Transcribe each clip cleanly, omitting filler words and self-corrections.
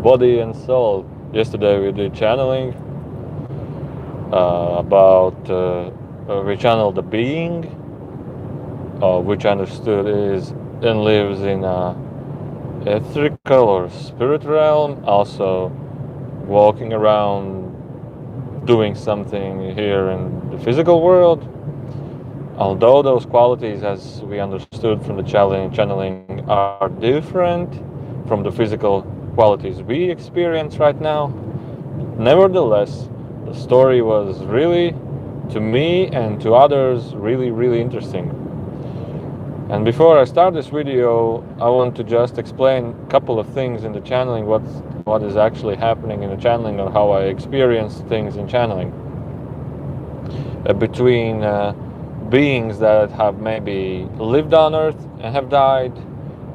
body and soul. Yesterday we did channeling we channeled the being, which understood is and lives in a etherical or spirit realm, also walking around doing something here in the physical world. Although those qualities, as we understood from the channeling, are different from the physical qualities we experience right now, nevertheless, the story was really, to me and to others, really interesting. And before I start this video, I want to just explain a couple of things in the channeling, what is actually happening in the channeling, or how I experience things in channeling. Between beings that have maybe lived on Earth and have died,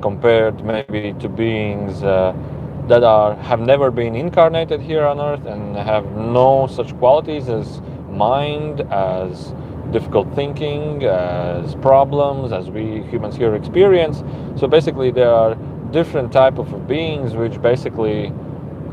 compared maybe to beings that have never been incarnated here on Earth and have no such qualities as mind, as difficult thinking, as problems, as we humans here experience. So basically there are different type of beings which basically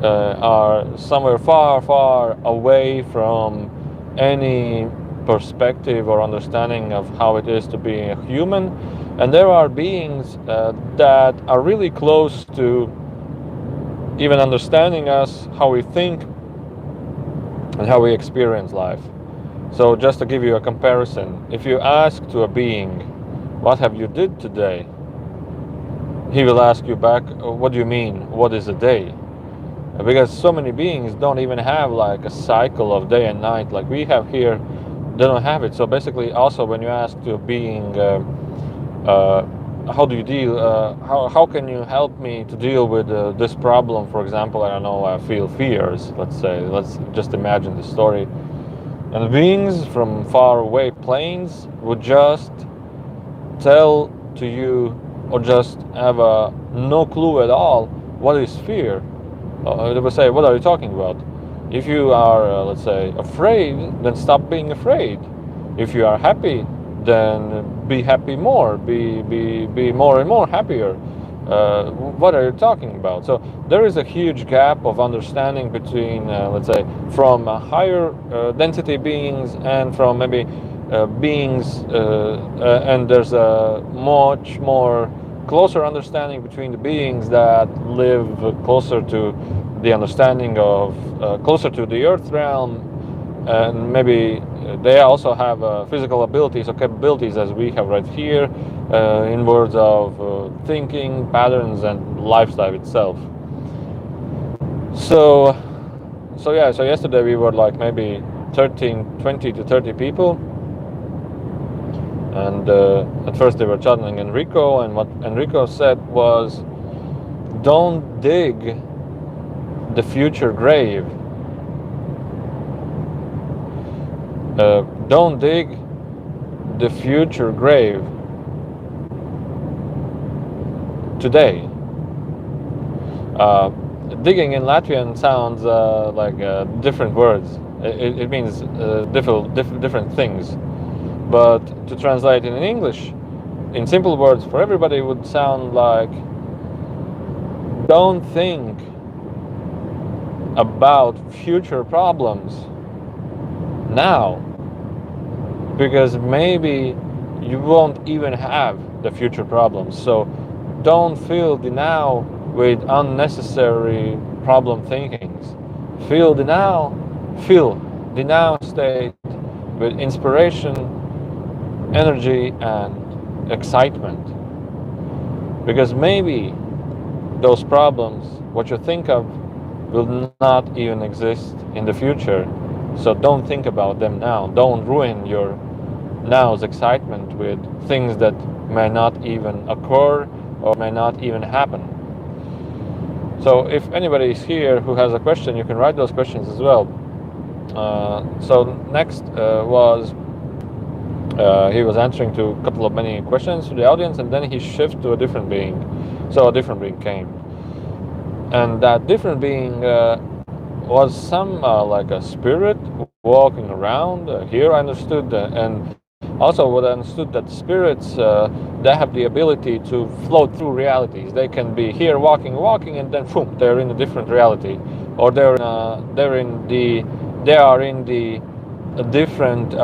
are somewhere far away from any perspective or understanding of how it is to be a human. And there are beings that are really close to even understanding us, how we think and how we experience life. So just to give you a comparison, if you ask to a being, what have you did today? He will ask you back, what do you mean? What is a day? Because so many beings don't even have like a cycle of day and night like we have here. They don't have it. So basically, also when you ask to a being, how do you deal? How can you help me to deal with this problem? For example, I don't know. I feel fears. Let's say. Let's just imagine the story. And the beings from far away planes would just tell to you, or just have no clue at all, what is fear. They would say, what are you talking about? If you are, let's say, afraid, then stop being afraid. If you are happy, then be happy more. Be more and more happier. What are you talking about? So there is a huge gap of understanding between, let's say, from higher density beings and from maybe beings, and there's a much more closer understanding between the beings that live closer to the understanding of closer to the earth realm, and maybe they also have physical abilities or capabilities as we have right here, in words of thinking patterns and lifestyle itself. So yesterday we were like maybe 20 to 30 people, and at first they were channeling Enrico, and what Enrico said was, don't dig the future grave. Don't dig the future grave today. Digging in Latvian sounds like different words. It means different things. But to translate it in English, in simple words for everybody, would sound like, don't think about future problems now, because maybe you won't even have the future problems. So don't fill the now with unnecessary problem thinkings. Fill the now state with inspiration, energy and excitement, because maybe those problems, what you think of, will not even exist in the future. So don't think about them now. Don't ruin your now's excitement with things that may not even occur or may not even happen. So if anybody is here who has a question, you can write those questions as well. So next was he was answering to a couple of many questions to the audience, and then he shifted to a different being. So a different being came, and that different being was some like a spirit walking around. Here I understood, and Also, what I understood that spirits they have the ability to float through realities. They can be here walking, and then boom, they're in a different reality, or they are in the a different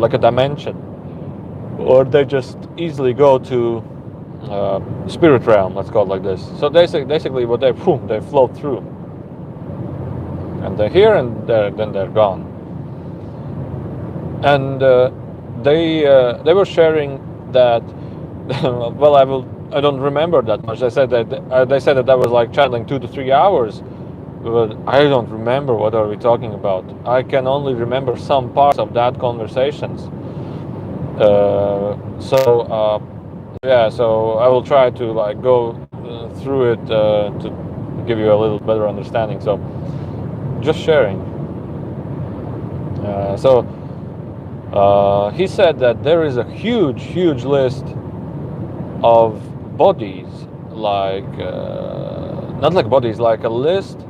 like a dimension, or they just easily go to spirit realm. Let's call it like this. So basically, what they float through, and they're here, and then they're gone. And they were sharing that. Well, I don't remember that much. They said that was like channeling 2 to 3 hours, but I don't remember what are we talking about. I can only remember some parts of that conversations. Yeah, so I will try to like go through it to give you a little better understanding. So just sharing. He said that there is a huge list of bodies, like not like bodies, like a list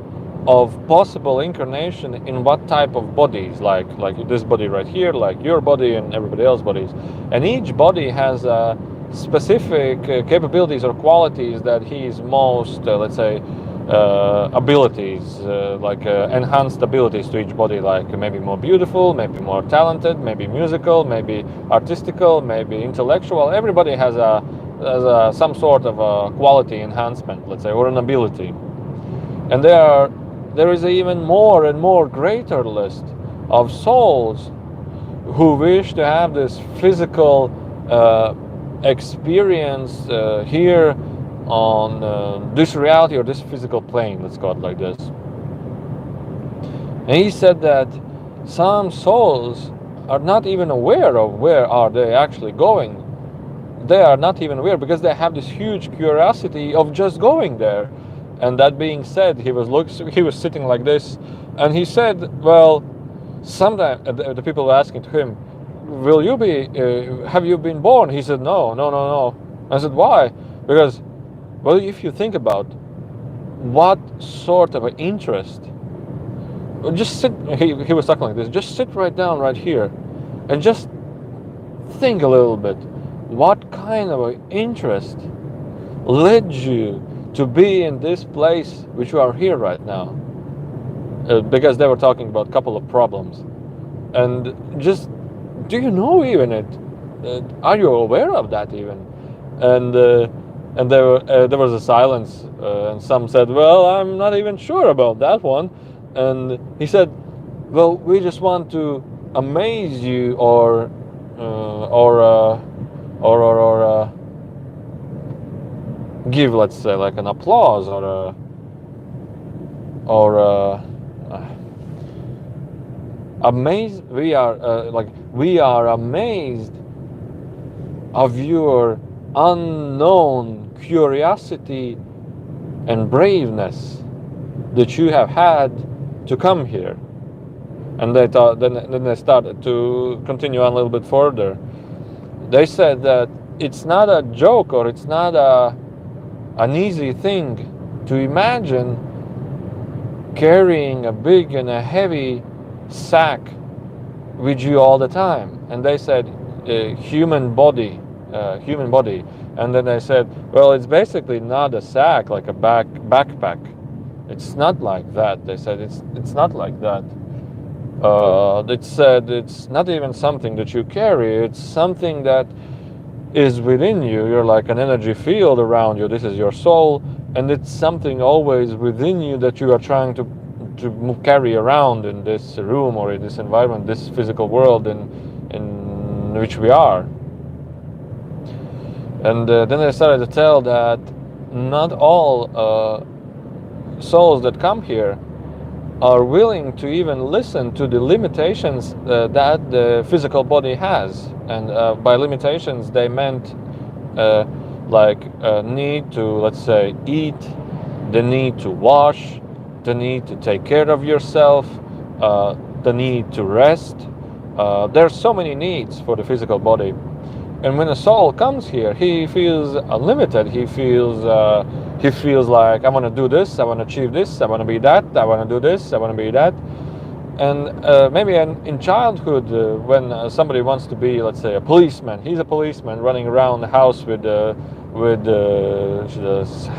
of possible incarnation in what type of bodies, like this body right here, like your body and everybody else's bodies, and each body has specific capabilities or qualities that he's most, let's say, abilities, like enhanced abilities to each body, like maybe more beautiful, maybe more talented, maybe musical, maybe artistical, maybe intellectual. Everybody has some sort of a quality enhancement, let's say, or an ability. And there is an even more and more greater list of souls who wish to have this physical experience here on this reality or this physical plane, let's call it like this. And he said that some souls are not even aware of where are they actually going. They are not even aware because they have this huge curiosity of just going there. And that being said, he was sitting like this, and he said, well, sometimes the people were asking to him, will you be, have you been born? He said, no. I said, why? Because, well, if you think about what sort of an interest, just sit, he was talking like this, just sit right down right here and just think a little bit. What kind of an interest led you to be in this place which you are here right now? Because they were talking about a couple of problems. And just, do you know even it? Are you aware of that even? And there was a silence, and some said, well, I'm not even sure about that one. And he said, well, we just want to amaze you or give, let's say, like an applause amazed. We are amazed of your unknown curiosity and braveness that you have had to come here. And they thought, then they started to continue on a little bit further. They said that it's not a joke, or it's not an easy thing to imagine carrying a big and a heavy sack with you all the time. And they said human body. And then they said, well, it's basically not a sack like a backpack. It's not like that. They said it's not like that. It said it's not even something that you carry. It's something that is within you. You're like an energy field around you. This is your soul, and it's something always within you that you are trying to carry around in this room or in this environment, this physical world in which we are. And then I started to tell that not all souls that come here are willing to even listen to the limitations that the physical body has. And by limitations, they meant need to, let's say, eat, the need to wash, the need to take care of yourself, the need to rest. There's so many needs for the physical body. And when a soul comes here, he feels unlimited. He feels like, I want to do this, I want to achieve this, I want to be that, I want to do this, I want to be that. And maybe in childhood, when somebody wants to be, let's say, a policeman, he's a policeman running around the house with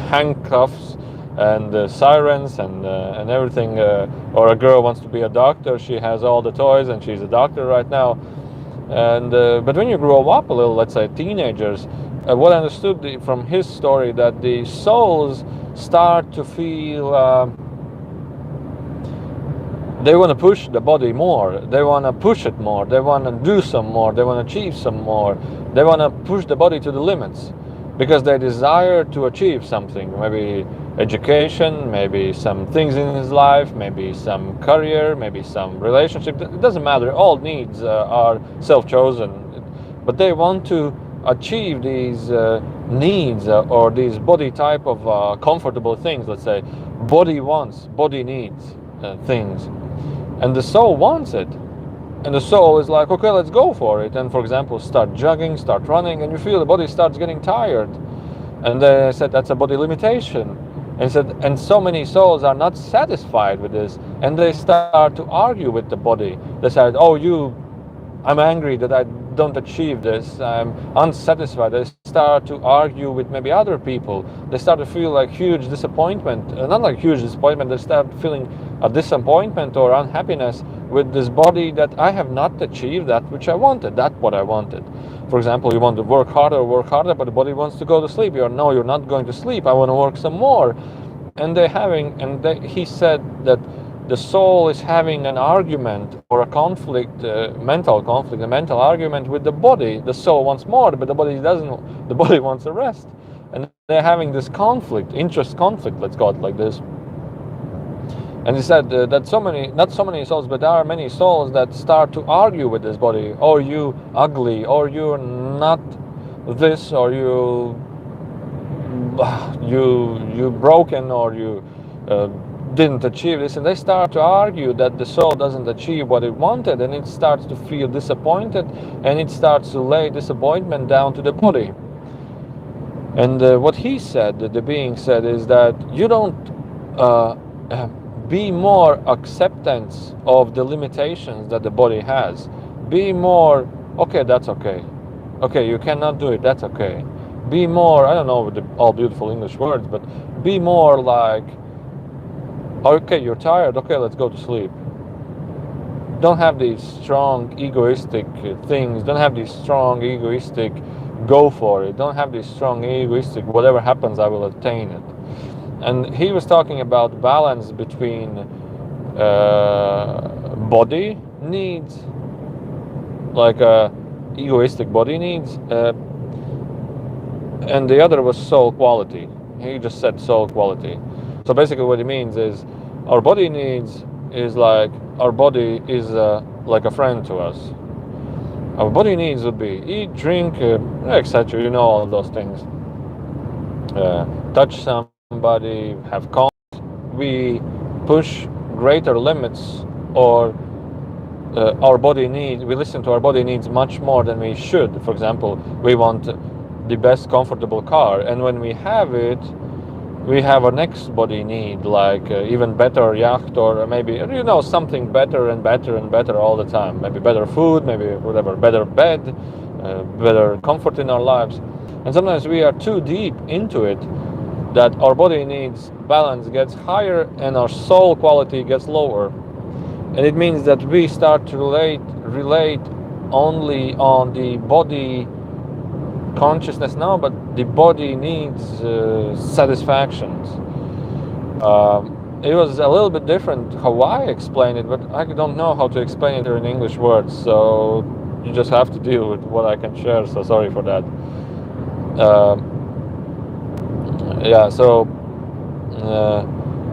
handcuffs and sirens and everything. Or a girl wants to be a doctor, she has all the toys and she's a doctor right now. And but when you grow up a little, let's say teenagers, what I understood from his story, that the souls start to feel. They want to push the body more, they want to push it more, they want to do some more, they want to achieve some more, they want to push the body to the limits because they desire to achieve something, maybe education, maybe some things in his life, maybe some career, maybe some relationship. It doesn't matter, all needs are self-chosen, but they want to achieve these needs or these body type of comfortable things, let's say. Body wants, body needs things. And the soul wants it. And the soul is like, okay, let's go for it. And for example, start jogging, start running, and you feel the body starts getting tired. And they said that's a body limitation. And said, and so many souls are not satisfied with this, and they start to argue with the body. They said, oh, I'm angry that I don't achieve this, I'm unsatisfied. They start to argue with maybe other people. They start to feel like huge disappointment, not like huge disappointment, they start feeling a disappointment or unhappiness with this body, that I have not achieved that which I wanted, that what I wanted. For example, you want to work harder, but the body wants to go to sleep. You're not going to sleep, I want to work some more. And he said that the soul is having an argument or a conflict, mental conflict, a mental argument with the body. The soul wants more, but the body doesn't. The body wants a rest, and they're having this conflict, interest conflict. Let's call it like this. And he said that not so many souls, but there are many souls that start to argue with this body. Oh, you ugly, or you're not this, or you broken, or you didn't achieve this, and they start to argue that the soul doesn't achieve what it wanted, and it starts to feel disappointed, and it starts to lay disappointment down to the body. And what he said, the being said, is that you don't be more acceptance of the limitations that the body has. Be more, okay, that's okay. Okay, you cannot do it, that's okay. Be more, I don't know the all beautiful English words, but be more like, okay, you're tired, okay, let's go to sleep. Don't have these strong egoistic things, don't have these strong egoistic go for it, don't have these strong egoistic whatever happens I will attain it. And he was talking about balance between body needs, like egoistic body needs, and the other was soul quality. He just said soul quality. So basically what he means is our body needs is like, our body is like a friend to us. Our body needs would be eat, drink, etc. You know, all of those things. Touch somebody, have contact. We push greater limits, or our body needs, we listen to our body needs much more than we should. For example, we want the best comfortable car, and when we have it, we have our next body need, like even better yacht, or maybe, something better and better and better all the time. Maybe better food, maybe whatever, better bed, better comfort in our lives. And sometimes we are too deep into it, that our body needs balance gets higher and our soul quality gets lower. And it means that we start to relate only on the body consciousness now, but the body needs satisfactions. It was a little bit different how I explain it, but I don't know how to explain it in English words, so you just have to deal with what I can share, so sorry for that.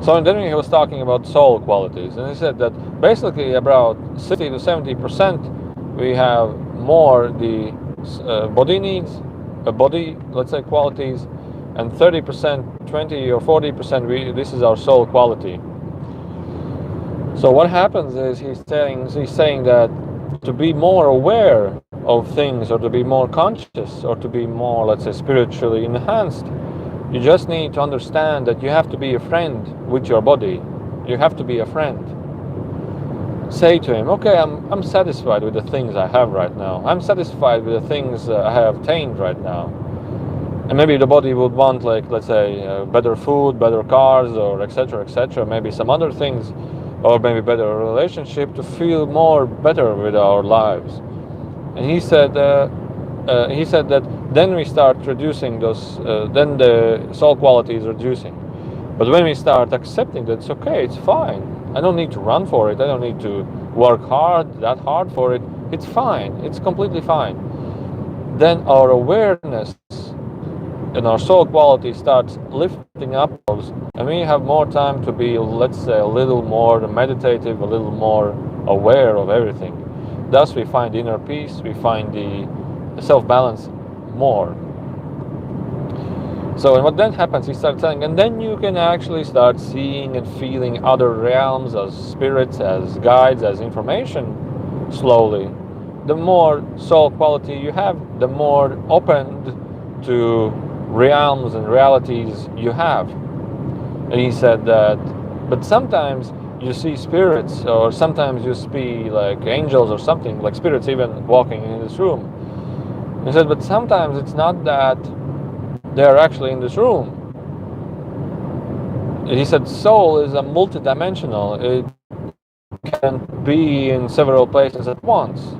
So then he was talking about soul qualities, and he said that basically about 60 to 70% we have more the body needs, body, let's say, qualities, and 30%, 20 or 40%, this is our soul quality. So what happens is he's saying that to be more aware of things, or to be more conscious, or to be more, let's say, spiritually enhanced, you just need to understand that you have to be a friend with your body. You have to be a friend. say to him, okay, I'm satisfied with the things I have right now. I'm satisfied with the things I have attained right now. And maybe the body would want, like, let's say, better food, better cars, or etc., etc., maybe some other things, or maybe better relationship to feel more better with our lives. And he said that then we start reducing those, then the soul quality is reducing. But when we start accepting that it's okay, it's fine, I don't need to run for it, I don't need to work that hard for it, it's fine, it's completely fine. Then our awareness and our soul quality starts lifting upwards, and we have more time to be, let's say, a little more meditative, a little more aware of everything. Thus we find inner peace, we find the self-balance more. So, and what then happens, he starts telling, and then you can actually start seeing and feeling other realms as spirits, as guides, as information, slowly. The more soul quality you have, the more opened to realms and realities you have. And he said that, but sometimes you see spirits, or sometimes you see like angels or something, like spirits even walking in this room. He said, but sometimes it's not that they're actually in this room. He said soul is a multidimensional. It can be in several places at once.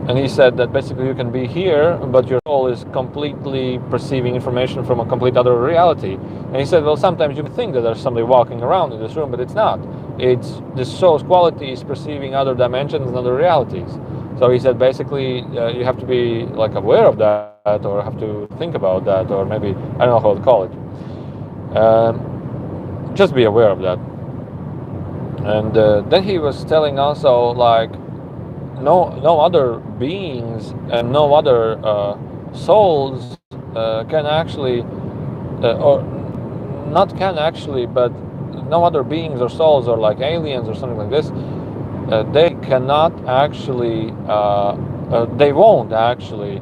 And he said that basically you can be here, but your soul is completely perceiving information from a complete other reality. And he said, well, sometimes you think that there's somebody walking around in this room, but it's not. It's the soul's quality is perceiving other dimensions and other realities. So he said basically you have to be like aware of that, or have to think about that, or maybe, I don't know how to call it. Just be aware of that. And then he was telling also, like, no other beings and no other souls can actually, or not can actually, but no other beings or souls, or like aliens or something like this, they cannot actually, they won't actually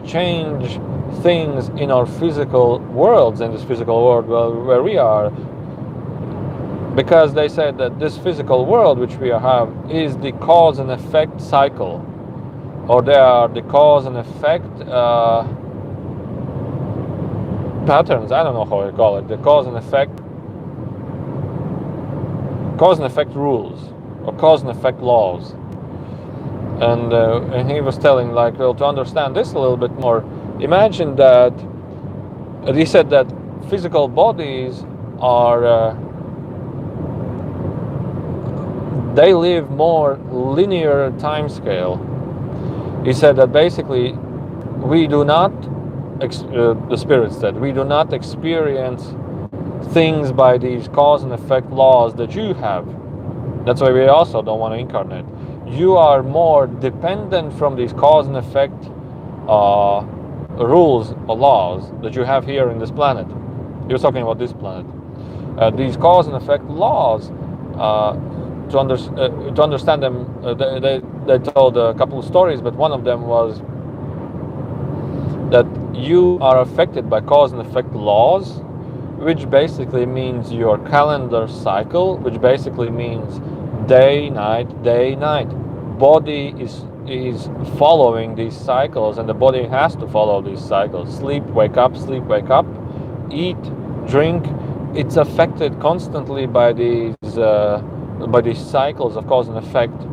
change things in our physical worlds, in this physical world where we are, because they said that this physical world which we have is the cause and effect cycle, or they are the cause and effect patterns, I don't know how you call it, the cause and effect rules, or cause and effect laws. And he was telling, like, well, to understand this a little bit more, imagine that he said that physical bodies are they live more linear time scale. He said that basically we do not the spirit said we do not experience things by these cause and effect laws that you have. That's why we also don't want to incarnate. You are more dependent from these cause and effect rules or laws that you have here in this planet. He was talking about this planet. These cause and effect laws, to understand them, they told a couple of stories, but one of them was that you are affected by cause and effect laws, which basically means your calendar cycle, which basically means day, night, day, night. Body is following these cycles, and the body has to follow these cycles. Sleep, wake up, eat, drink. It's affected constantly by these cycles of cause and effect.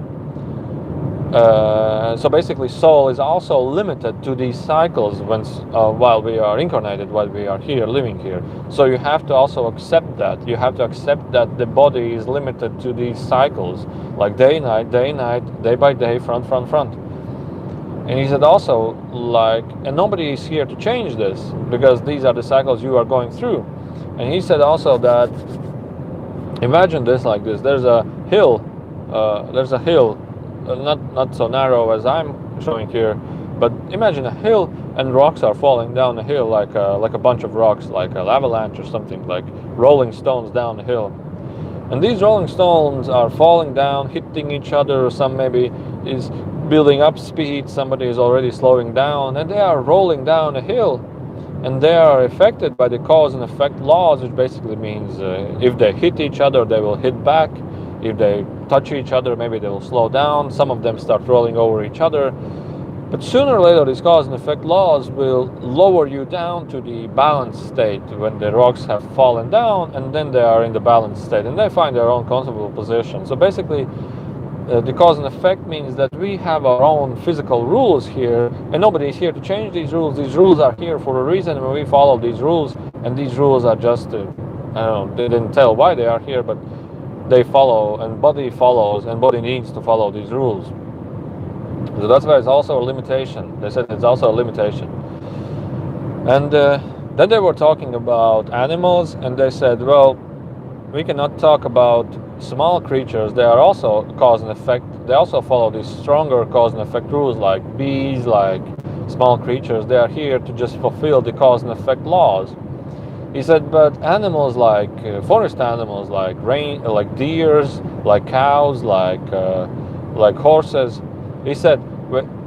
So basically soul is also limited to these cycles while we are incarnated, while we are here, living here. So you have to also accept that. You have to accept that the body is limited to these cycles, like day, night, day by day, front. And he said also, like, and nobody is here to change this, because these are the cycles you are going through. And he said also that, imagine this like this, there's a hill, not so narrow as I'm showing here, but imagine a hill and rocks are falling down the hill, like a bunch of rocks, like an avalanche or something, like rolling stones down the hill. And these rolling stones are falling down, hitting each other, or some maybe is building up speed, somebody is already slowing down, and they are rolling down a hill. And they are affected by the cause and effect laws, which basically means if they hit each other, they will hit back. If they touch each other, maybe they will slow down. Some of them start rolling over each other. But sooner or later, these cause and effect laws will lower you down to the balanced state when the rocks have fallen down, and then they are in the balanced state, and they find their own comfortable position. So basically, the cause and effect means that we have our own physical rules here, and nobody is here to change these rules. These rules are here for a reason, and we follow these rules, and these rules are just, I don't know, they didn't tell why they are here, but they follow, and body follows, and body needs to follow these rules. So that's why it's also a limitation. They said it's also a limitation. And then they were talking about animals, and they said, well, we cannot talk about small creatures. They are also cause and effect. They also follow these stronger cause and effect rules, like bees, like small creatures. They are here to just fulfill the cause and effect laws. He said, but animals like forest animals, like deers, like cows, like horses. He said,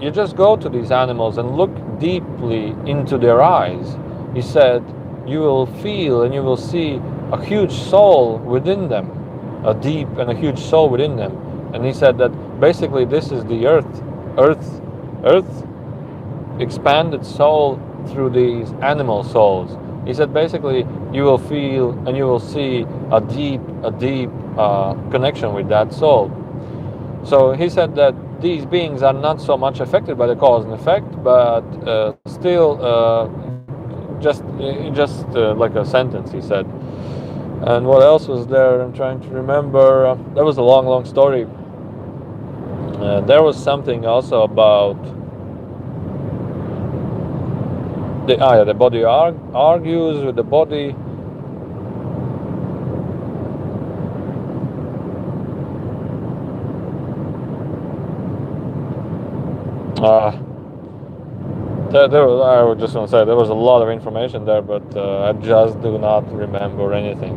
you just go to these animals and look deeply into their eyes. He said, you will feel and you will see a huge soul within them, a deep and a huge soul within them. And he said that basically this is the earth expanded soul through these animal souls. He said basically you will feel and you will see a deep connection with that soul. So he said that these beings are not so much affected by the cause and effect, but still just like a sentence, he said. And what else was there? I'm trying to remember. That was a long story. There was something also about the body argues with the body. I was just going to say there was a lot of information there, but I just do not remember anything.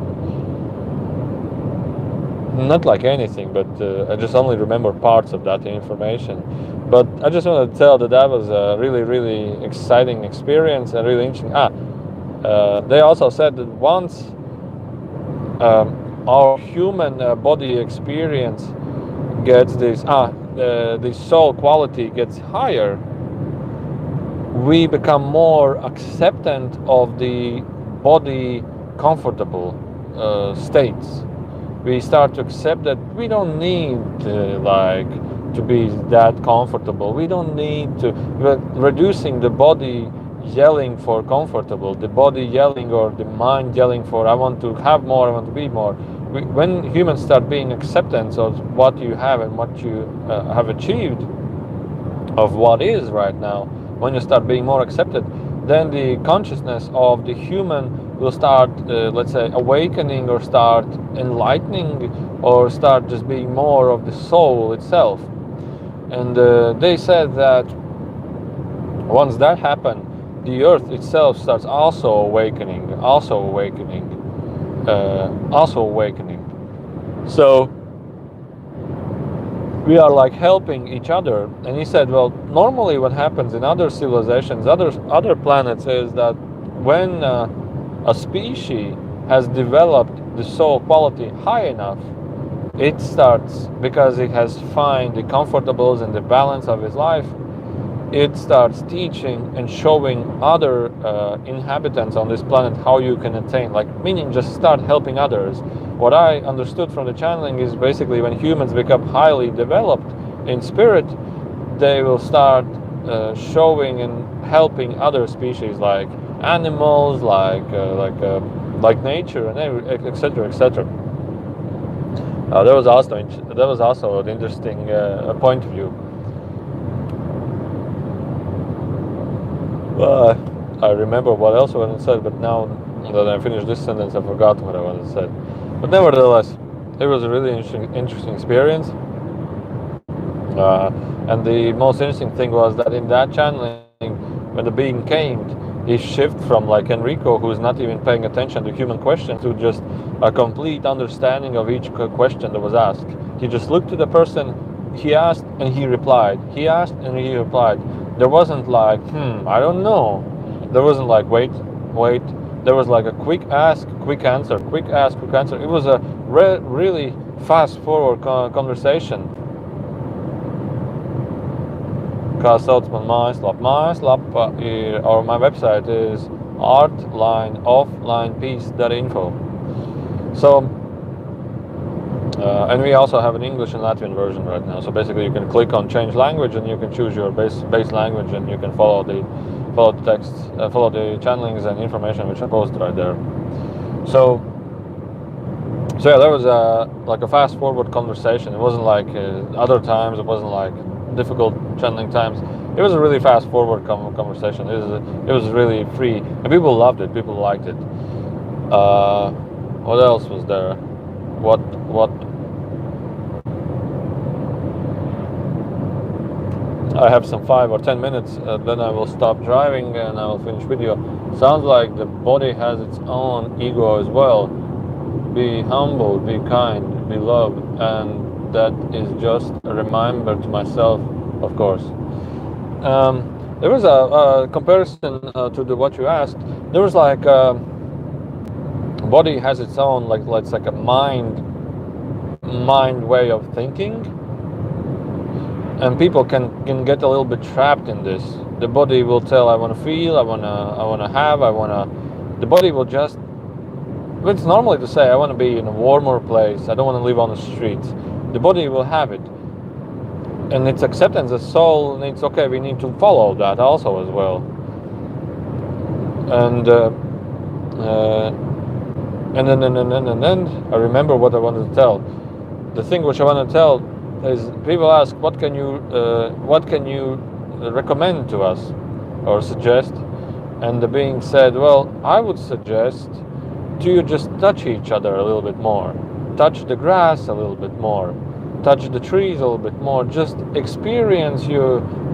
Not like anything, but I just only remember parts of that information. But I just want to tell that was a really exciting experience and really interesting. They also said that once our human body experience gets the soul quality gets higher, we become more acceptant of the body comfortable states. We start to accept that we don't need to be that comfortable. We don't need to. We're reducing the body yelling for comfortable, the body yelling or the mind yelling for I want to have more, I want to be more. When humans start being acceptance of what you have and what you have achieved of what is right now, when you start being more accepted, then the consciousness of the human will start, let's say, awakening or start enlightening or start just being more of the soul itself. And they said that once that happened, the earth itself starts also awakening. So we are like helping each other. And he said, well, normally what happens in other civilizations, other planets, is that when a species has developed the soul quality high enough, it starts, because it has found the comfortables and the balance of its life, it starts teaching and showing other inhabitants on this planet how you can attain, meaning just start helping others. What I understood from the channeling is basically when humans become highly developed in spirit, they will start showing and helping other species like animals, like nature, and etc. That was also an interesting point of view. I remember what else I wanted to say, but now that I finished this sentence, I forgot what I wanted to say. But nevertheless, it was a really interesting experience. And the most interesting thing was that in that channeling, when the being came, he shifted from like Enrico, who's not even paying attention to human questions, to just a complete understanding of each question that was asked. He just looked at the person, he asked and he replied. He asked and he replied. There wasn't like, I don't know. There wasn't like, wait, there was like a quick ask, quick answer, quick ask, quick answer. It was a really fast forward conversation. Kā sauc man mājaslapa? Mājaslapa ir, or my website is artlineofflinepeace.info. So, and we also have an English and Latvian version right now. So basically, you can click on change language, and you can choose your base language, and you can follow the text, follow the channelings and information which are posted right there. So yeah, there was like a fast forward conversation. It wasn't like other times. It wasn't like difficult channeling times. It was a really fast forward conversation. It was really free, and people loved it. People liked it. What else was there? What? I have some 5 or 10 minutes, then I will stop driving and I will finish video. Sounds like the body has its own ego as well. Be humble, be kind, be loved, and that is just a reminder to myself, of course. There was a comparison to what you asked. There was like body has its own like a mind way of thinking, and people can get a little bit trapped in this. The body will tell, I want to feel, I want to have, the body will just, it's normally to say, I want to be in a warmer place, I don't want to live on the streets. The body will have it, and its acceptance, the soul needs, okay, we need to follow that also as well. And then I remember what I wanted to tell. The thing which I want to tell is, people ask, what can you recommend to us or suggest? And the being said, well, I would suggest to you just touch each other a little bit more, touch the grass a little bit more, touch the trees a little bit more, just experience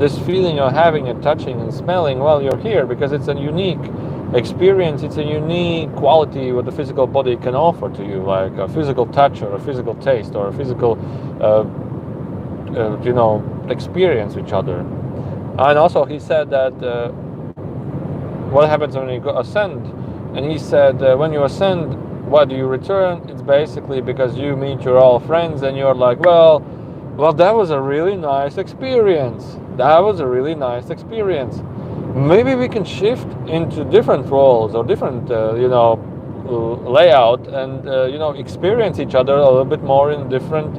this feeling you're having and touching and smelling while you're here, because it's a unique experience, it's a unique quality what the physical body can offer to you, like a physical touch or a physical taste or a physical experience with each other. And also he said that what happens when you ascend, and he said when you ascend, what do you return? It's basically because you meet your old friends and you're like, well, that was a really nice experience. Maybe we can shift into different roles or different layout, and experience each other a little bit more in different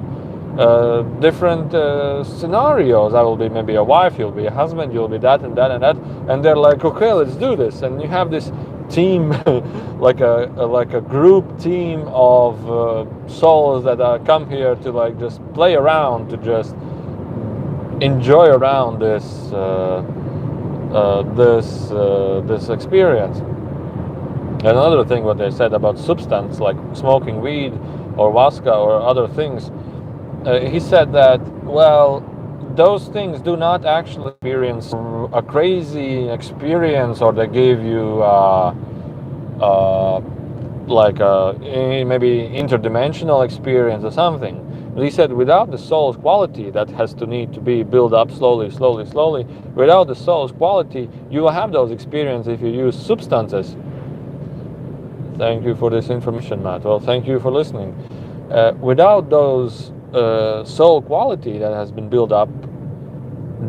scenarios. I will be maybe a wife, you'll be a husband, you'll be that and that and that, and they're like, okay, let's do this. And you have this team, like a group team of souls that come here to like just play around, to just enjoy around this experience. Another thing what they said about substance, like smoking weed or Vaska or other things, he said that, well, those things do not actually experience a crazy experience, or they give you like a maybe interdimensional experience or something. But he said, without the soul's quality, that has to need to be built up slowly. Without the soul's quality, you will have those experiences if you use substances. Thank you for this information, Matt. Well, thank you for listening. Without those soul quality that has been built up,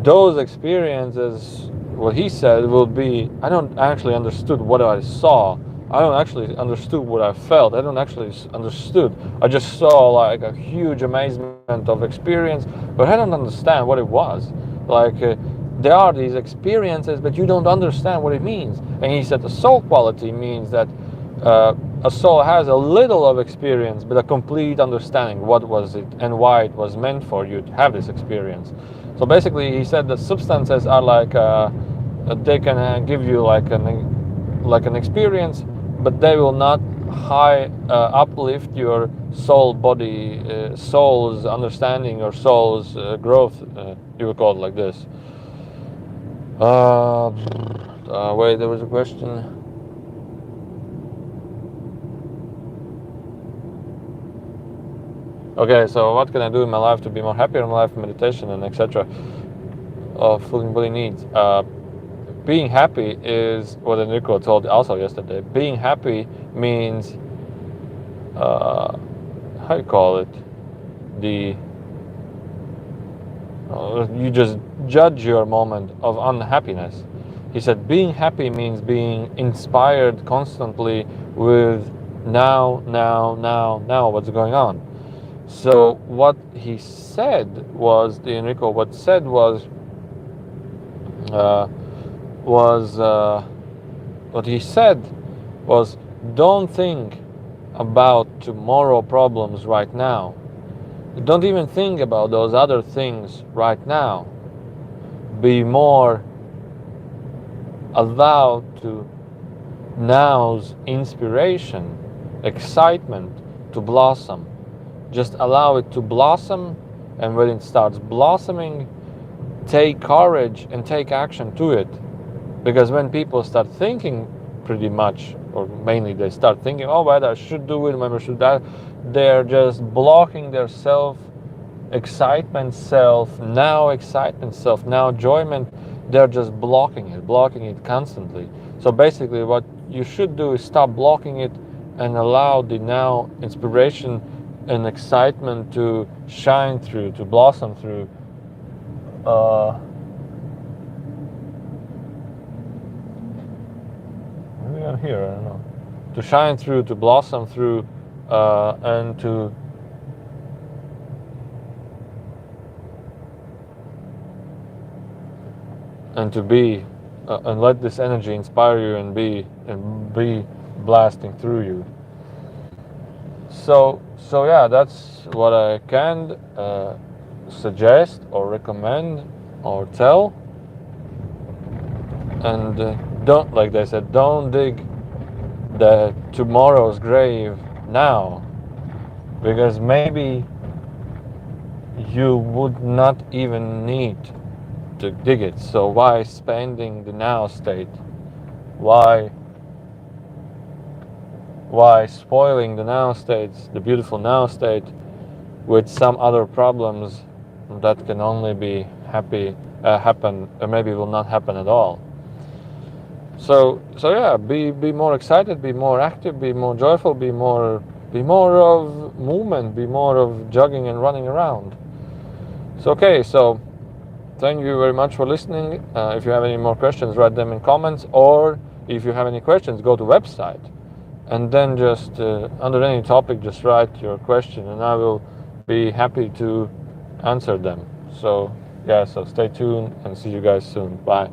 those experiences, what he said, will be, I don't actually understood what I saw. I don't actually understood what I felt. I don't actually understood. I just saw like a huge amazement of experience, but I don't understand what it was. Like there are these experiences, but you don't understand what it means. And he said the soul quality means that a soul has a little of experience, but a complete understanding what was it and why it was meant for you to have this experience. So basically, he said that substances are like they can give you like an experience, but they will not uplift your soul body, soul's understanding or soul's growth. You would call it like this. Wait, there was a question. Okay, so what can I do in my life to be more happier in my life, meditation and etc. Fulfilling body needs? being happy is what Enrico told also yesterday. Being happy means how you call it, the you just judge your moment of unhappiness. He said being happy means being inspired constantly with now what's going on. So what he said was, the Enrico what said uh, was what he said was, don't think about tomorrow problems right now. Don't even think about those other things right now. Be more allowed to now's inspiration, excitement to blossom. Just allow it to blossom, and when it starts blossoming, take courage and take action to it. Because when people start thinking pretty much, or mainly they start thinking, oh, but I should do it, maybe I should that, they're just blocking their self excitement, self now enjoyment. They're just blocking it constantly. So basically what you should do is stop blocking it and allow the now inspiration and excitement to shine through, to blossom through. Maybe I'm here, I don't know. To shine through, to blossom through, and to be and let this energy inspire you and be blasting through you. So yeah, that's what I can suggest or recommend or tell. And don't, like they said, don't dig the tomorrow's grave now, because maybe you would not even need to dig it. So why spending the now state? Why spoiling the now states, the beautiful now state, with some other problems that can only be happen, or maybe will not happen at all. So yeah, be more excited, be more active, be more joyful, be more of movement, be more of jogging and running around. So okay, so thank you very much for listening. If you have any more questions, write them in comments, or if you have any questions, go to website, and then just under any topic, just write your question, and I will be happy to answer them. So yeah, so stay tuned and see you guys soon. Bye.